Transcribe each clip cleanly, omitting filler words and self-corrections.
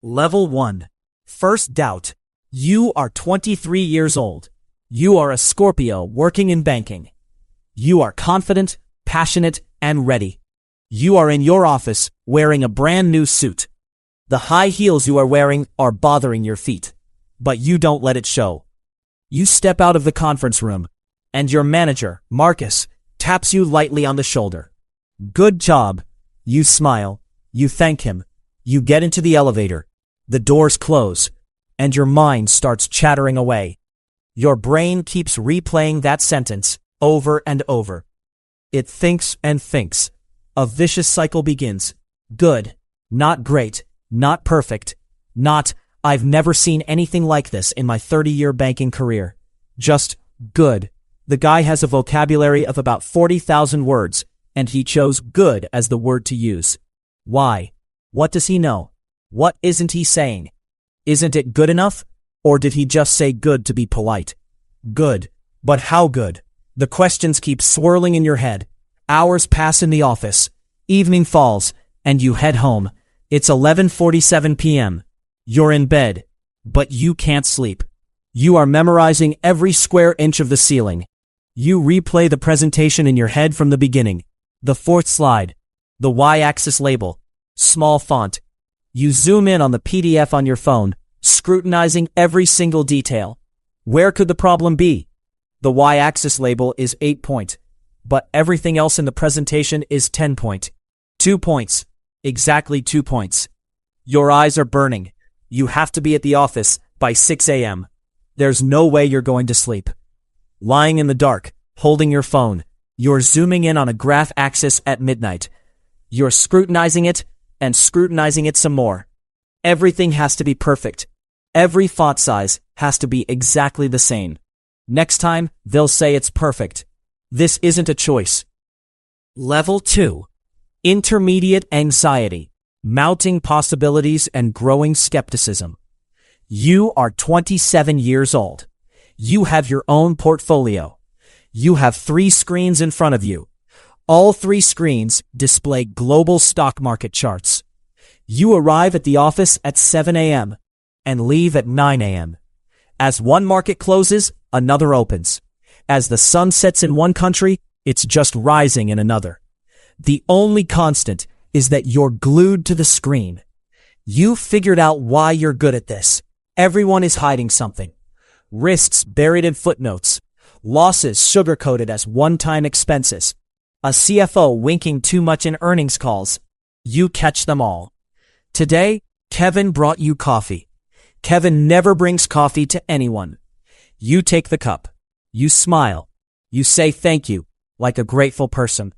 Level 1. First doubt. You are 23 years old. You are a Scorpio working in banking. You are confident, passionate, and ready. You are in your office wearing a brand new suit. The high heels you are wearing are bothering your feet, but you don't let it show. You step out of the conference room, and your manager, Marcus, taps you lightly on the shoulder. Good job. You smile. You thank him. You get into the elevator. The doors close, and your mind starts chattering away. Your brain keeps replaying that sentence over and over. It thinks and thinks. A vicious cycle begins. Good, not great, not perfect, not, I've never seen anything like this in my 30-year banking career. Just, good. The guy has a vocabulary of about 40,000 words, and he chose good as the word to use. Why? What does he know? What isn't he saying? Isn't it good enough? Or did he just say good to be polite? Good. But how good? The questions keep swirling in your head. Hours pass in the office. Evening falls, and you head home. It's 11:47 p.m. You're in bed, but you can't sleep. You are memorizing every square inch of the ceiling. You replay the presentation in your head from the beginning. The fourth slide. The y-axis label. Small font. You zoom in on the PDF on your phone, scrutinizing every single detail. Where could the problem be? The y-axis label is 8 point, but everything else in the presentation is 10 point. 2 points. Exactly 2 points. Your eyes are burning. You have to be at the office by 6 a.m. There's no way you're going to sleep. Lying in the dark, holding your phone, you're zooming in on a graph axis at midnight. You're scrutinizing it and scrutinizing it some more. Everything has to be perfect. Every font size has to be exactly the same. Next time, they'll say it's perfect. This isn't a choice. Level 2. Intermediate anxiety, mounting possibilities and growing skepticism. You are 27 years old. You have your own portfolio. You have 3 screens in front of you. All 3 screens display global stock market charts. You arrive at the office at 7 a.m. and leave at 9 a.m. As one market closes, another opens. As the sun sets in one country, it's just rising in another. The only constant is that you're glued to the screen. You've figured out why you're good at this. Everyone is hiding something. Risks buried in footnotes. Losses sugar-coated as one-time expenses. A CFO winking too much in earnings calls. You catch them all. Today, Kevin brought you coffee. Kevin never brings coffee to anyone. You take the cup. You smile. You say thank you, like a grateful person.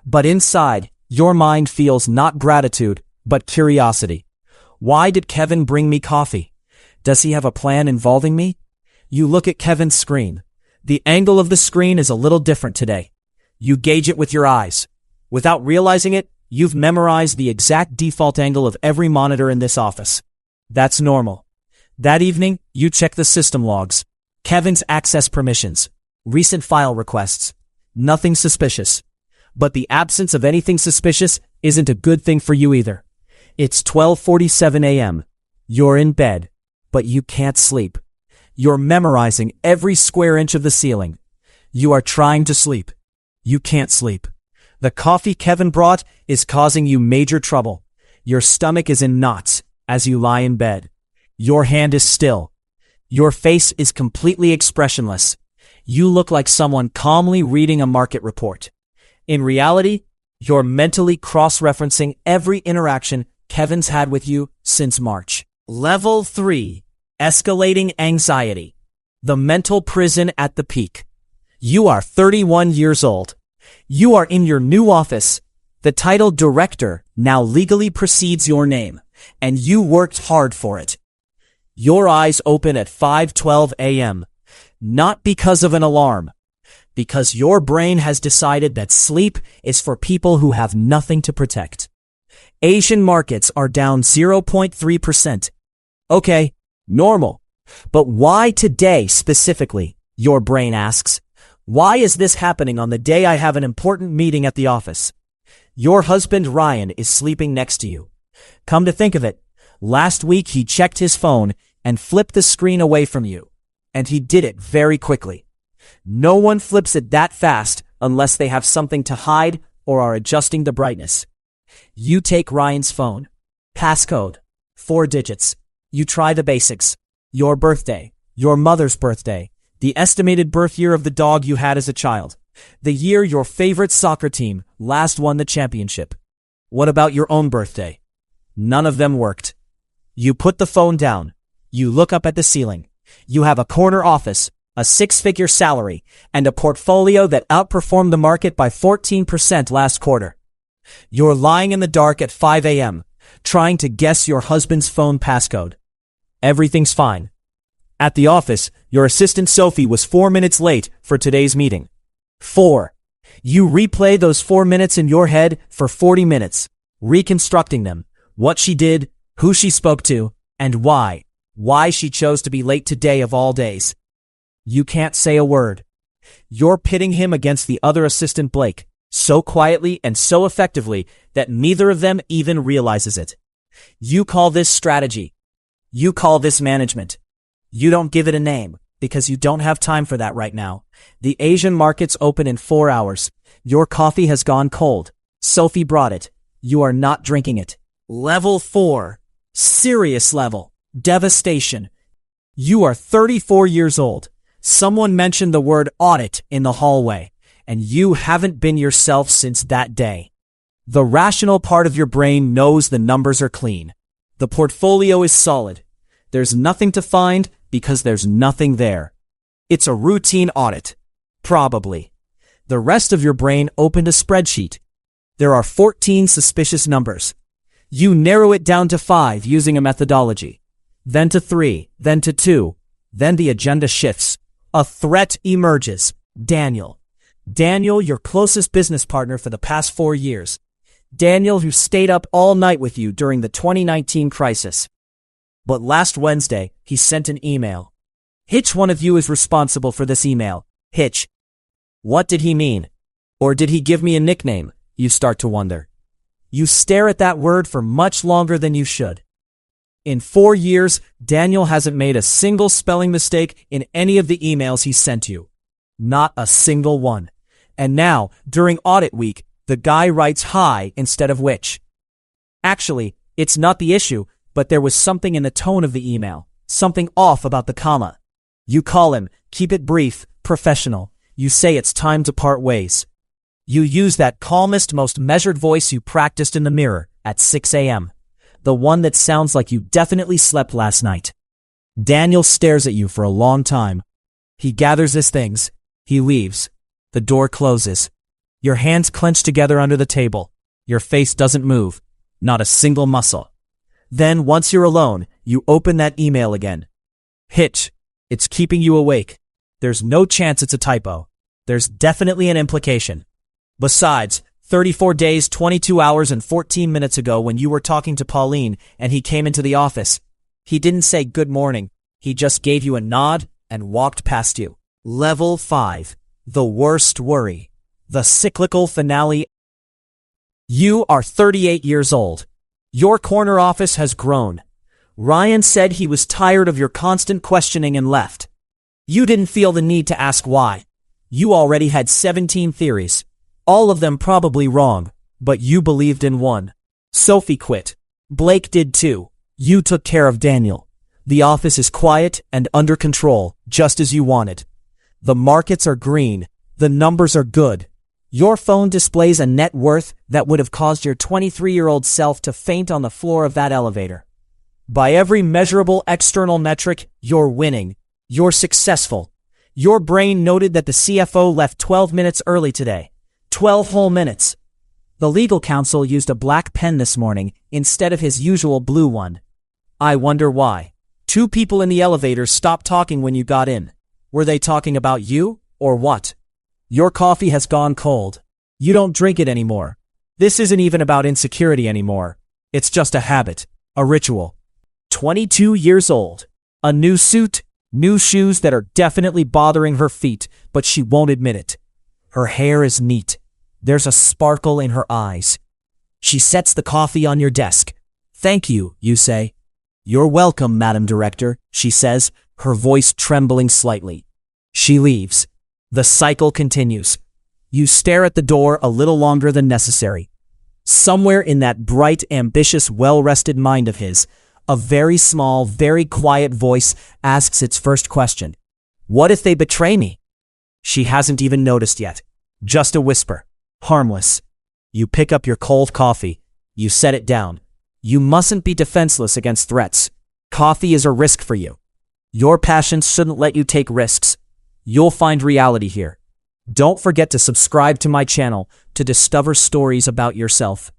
But inside, your mind feels not gratitude, but curiosity. Why did Kevin bring me coffee? Does he have a plan involving me? You look at Kevin's screen. The angle of the screen is a little different today. You gauge it with your eyes. Without realizing it, you've memorized the exact default angle of every monitor in this office. That's normal. That evening, you check the system logs. Kevin's access permissions. Recent file requests. Nothing suspicious. But the absence of anything suspicious isn't a good thing for you either. It's 12:47 a.m. You're in bed, but you can't sleep. You're memorizing every square inch of the ceiling. You are trying to sleep. You can't sleep. The coffee Kevin brought is causing you major trouble. Your stomach is in knots as you lie in bed. Your hand is still. Your face is completely expressionless. You look like someone calmly reading a market report. In reality, you're mentally cross-referencing every interaction Kevin's had with you since March. Level 3. Escalating anxiety. The mental prison at the peak. You are 31 years old. You are in your new office. The title director now legally precedes your name, and you worked hard for it. Your eyes open at 5:12 a.m., not because of an alarm, because your brain has decided that sleep is for people who have nothing to protect. Asian markets are down 0.3%. Okay, normal. But why today specifically? Your brain asks. Why is this happening on the day I have an important meeting at the office? Your husband Ryan is sleeping next to you. Come to think of it, Last week he checked his phone and flipped the screen away from you. And he did it very quickly. No one flips it that fast unless they have something to hide or are adjusting the brightness. You take Ryan's phone. Passcode. 4 digits. You try the basics. Your birthday. Your mother's birthday. The estimated birth year of the dog you had as a child. The year your favorite soccer team last won the championship. What about your own birthday? None of them worked. You put the phone down. You look up at the ceiling. You have a corner office, a 6-figure salary, and a portfolio that outperformed the market by 14% last quarter. You're lying in the dark at 5 a.m., trying to guess your husband's phone passcode. Everything's fine. At the office, your assistant Sophie was 4 minutes late for today's meeting. 4. You replay those 4 minutes in your head for 40 minutes, reconstructing them, what she did, who she spoke to, and why. Why she chose to be late today of all days. You can't say a word. You're pitting him against the other assistant Blake, so quietly and so effectively that neither of them even realizes it. You call this strategy. You call this management. You don't give it a name, because you don't have time for that right now. The Asian markets open in 4 hours. Your coffee has gone cold. Sophie brought it. You are not drinking it. Level 4. Serious level. Devastation. You are 34 years old. Someone mentioned the word audit in the hallway, and you haven't been yourself since that day. The rational part of your brain knows the numbers are clean. The portfolio is solid. There's nothing to find because there's nothing there. It's a routine audit. Probably. The rest of your brain opened a spreadsheet. There are 14 suspicious numbers. You narrow it down to 5 using a methodology. Then to 3, then to 2. Then the agenda shifts. A threat emerges. Daniel. Daniel, your closest business partner for the past 4 years. Daniel, who stayed up all night with you during the 2019 crisis. But last Wednesday, he sent an email. Hich, one of you is responsible for this email. Hich. What did he mean? Or did he give me a nickname? You start to wonder. You stare at that word for much longer than you should. In 4 years, Daniel hasn't made a single spelling mistake in any of the emails he sent you. Not a single one. And now, during audit week, the guy writes hi instead of which. Actually, it's not the issue, but there was something in the tone of the email. Something off about the comma. You call him, keep it brief, professional. You say it's time to part ways. You use that calmest, most measured voice you practiced in the mirror at 6 a.m. The one that sounds like you definitely slept last night. Daniel stares at you for a long time. He gathers his things. He leaves. The door closes. Your hands clench together under the table. Your face doesn't move. Not a single muscle. Then, once you're alone, you open that email again. Hich. It's keeping you awake. There's no chance it's a typo. There's definitely an implication. Besides, 34 days, 22 hours, and 14 minutes ago when you were talking to Pauline and he came into the office, he didn't say good morning. He just gave you a nod and walked past you. Level 5. The worst worry. The cyclical finale. You are 38 years old. Your corner office has grown. Ryan said he was tired of your constant questioning and left. You didn't feel the need to ask why. You already had 17 theories. All of them probably wrong, but you believed in one. Sophie quit. Blake did too. You took care of Daniel. The office is quiet and under control, just as you wanted. The markets are green. The numbers are good. Your phone displays a net worth that would have caused your 23-year-old self to faint on the floor of that elevator. By every measurable external metric, you're winning. You're successful. Your brain noted that the CFO left 12 minutes early today. 12 whole minutes. The legal counsel used a black pen this morning instead of his usual blue one. I wonder why. 2 people in the elevator stopped talking when you got in. Were they talking about you, or what? Your coffee has gone cold. You don't drink it anymore. This isn't even about insecurity anymore. It's just a habit, a ritual. 22 years old. A new suit, new shoes that are definitely bothering her feet, but she won't admit it. Her hair is neat. There's a sparkle in her eyes. She sets the coffee on your desk. Thank you, you say. You're welcome, Madam Director, she says, her voice trembling slightly. She leaves. The cycle continues. You stare at the door a little longer than necessary. Somewhere in that bright, ambitious, well-rested mind of his, a very small, very quiet voice asks its first question. What if they betray me? She hasn't even noticed yet. Just a whisper. Harmless. You pick up your cold coffee. You set it down. You mustn't be defenseless against threats. Coffee is a risk for you. Your passions shouldn't let you take risks. You'll find reality here. Don't forget to subscribe to my channel to discover stories about yourself.